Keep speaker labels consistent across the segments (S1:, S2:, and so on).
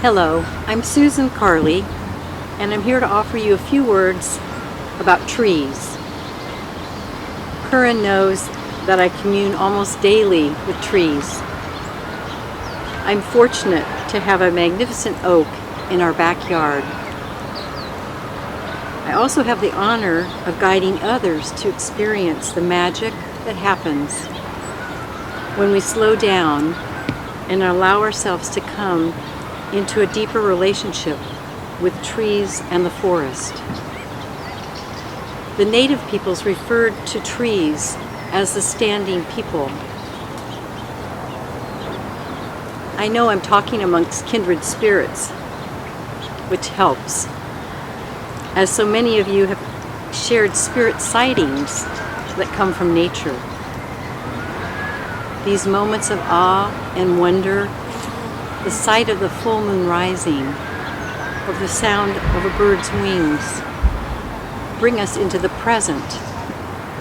S1: Hello, I'm Susan Karle, and I'm here to offer you a few words about trees. Curran knows that I commune almost daily with trees. I'm fortunate to have a magnificent oak in our backyard. I also have the honor of guiding others to experience the magic that happens when we slow down and allow ourselves to come into a deeper relationship with trees and the forest. The native peoples referred to trees as the standing people. I know I'm talking amongst kindred spirits, which helps, as so many of you have shared spirit sightings that come from nature. These moments of awe and wonder, the sight of the full moon rising, or the sound of a bird's wings, bring us into the present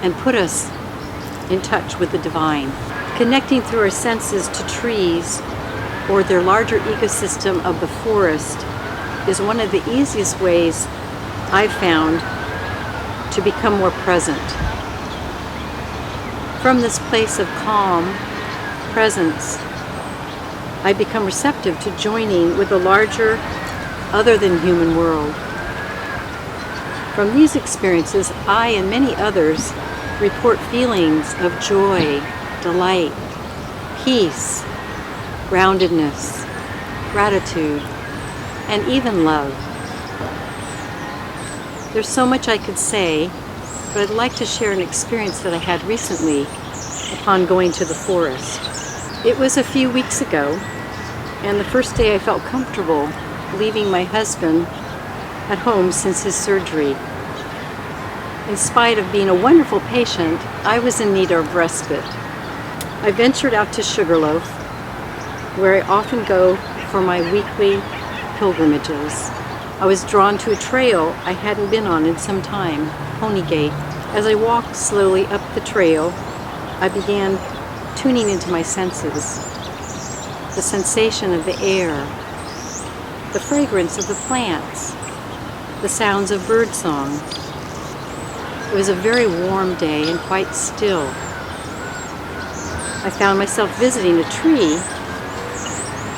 S1: and put us in touch with the divine. Connecting through our senses to trees or their larger ecosystem of the forest is one of the easiest ways I've found to become more present. From this place of calm presence, I become receptive to joining with a larger, other than human world. From these experiences, I and many others report feelings of joy, delight, peace, groundedness, gratitude, and even love. There's so much I could say, but I'd like to share an experience that I had recently upon going to the forest. It was a few weeks ago, and the first day I felt comfortable leaving my husband at home since his surgery. In spite of being a wonderful patient, I was in need of respite. I ventured out to Sugarloaf, where I often go for my weekly pilgrimages. I was drawn to a trail I hadn't been on in some time, Ponygate. As I walked slowly up the trail, I began tuning into my senses. The sensation of the air, the fragrance of the plants, the sounds of birdsong. It was a very warm day and quite still. I found myself visiting a tree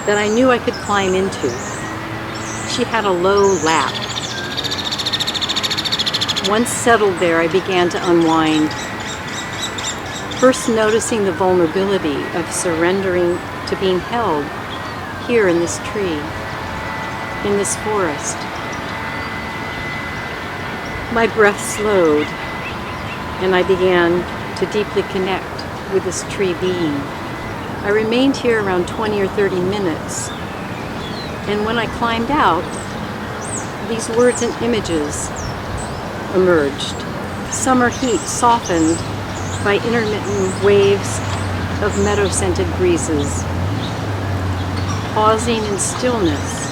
S1: that I knew I could climb into. She had a low lap. Once settled there, I began to unwind, first noticing the vulnerability of surrendering to being held here in this tree, in this forest. My breath slowed, and I began to deeply connect with this tree being. I remained here around 20 or 30 minutes, and when I climbed out, these words and images emerged. Summer heat softened by intermittent waves of meadow-scented breezes. Pausing in stillness,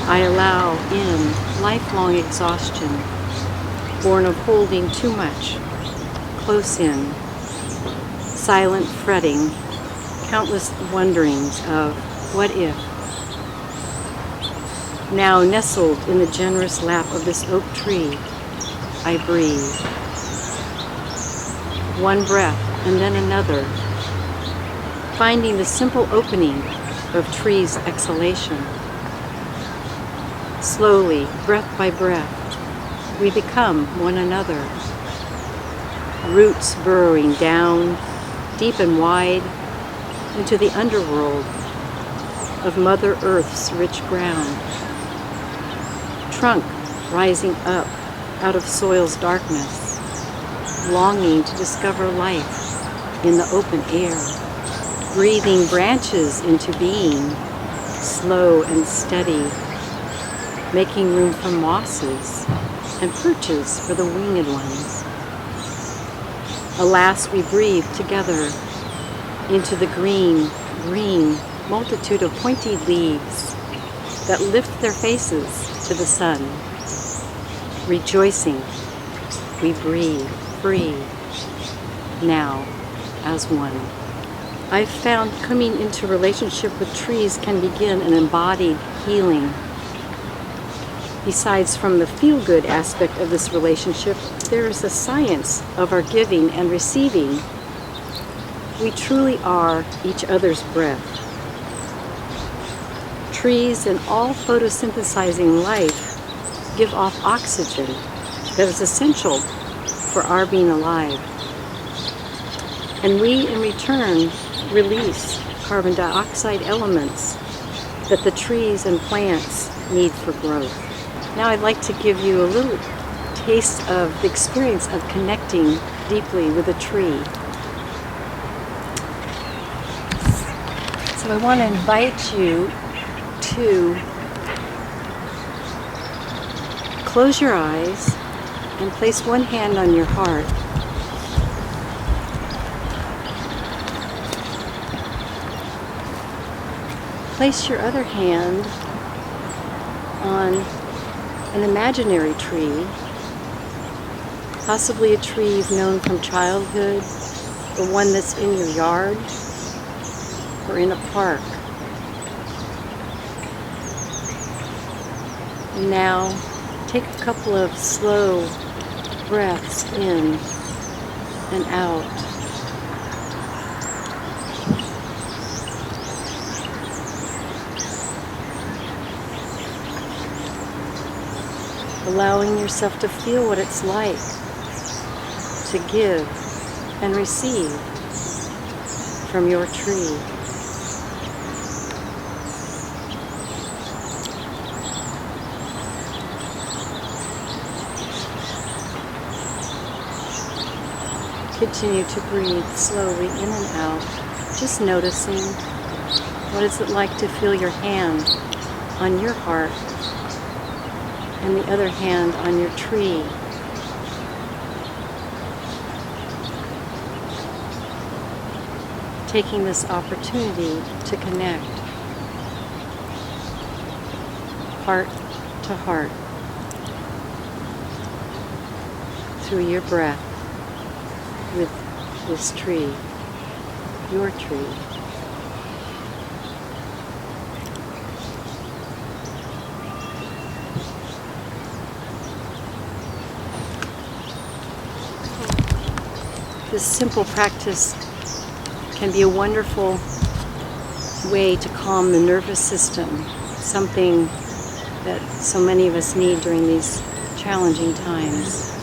S1: I allow in lifelong exhaustion, born of holding too much, close in, silent fretting, countless wonderings of what if. Now nestled in the generous lap of this oak tree, I breathe. One breath and then another, finding the simple opening of tree's exhalation. Slowly, breath by breath, we become one another. Roots burrowing down, deep and wide, into the underworld of Mother Earth's rich ground. Trunk rising up out of soil's darkness, longing to discover life in the open air, breathing branches into being, slow and steady, making room for mosses and perches for the winged ones. Alas, we breathe together into the green multitude of pointy leaves that lift their faces to the sun. Rejoicing, we breathe free, now as one. I've found coming into relationship with trees can begin an embodied healing. Besides from the feel-good aspect of this relationship, there is a science of our giving and receiving. We truly are each other's breath. Trees and all photosynthesizing life give off oxygen that is essential for our being alive. And we, in return, release carbon dioxide elements that the trees and plants need for growth. Now I'd like to give you a little taste of the experience of connecting deeply with a tree. So I want to invite you to close your eyes and place one hand on your heart. Place your other hand on an imaginary tree, possibly a tree you've known from childhood, or one that's in your yard or in a park. And now take a couple of slow breaths in and out. Allowing yourself to feel what it's like to give and receive from your tree. Continue to breathe slowly in and out, just noticing what is it like to feel your hand on your heart and the other hand on your tree. Taking this opportunity to connect heart to heart through your breath with this tree, your tree. This simple practice can be a wonderful way to calm the nervous system, something that so many of us need during these challenging times.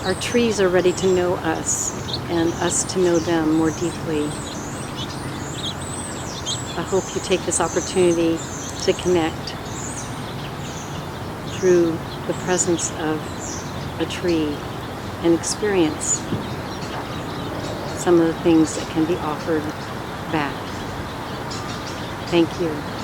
S1: Our trees are ready to know us and us to know them more deeply. I hope you take this opportunity to connect through the presence of a tree and experience some of the things that can be offered back. Thank you.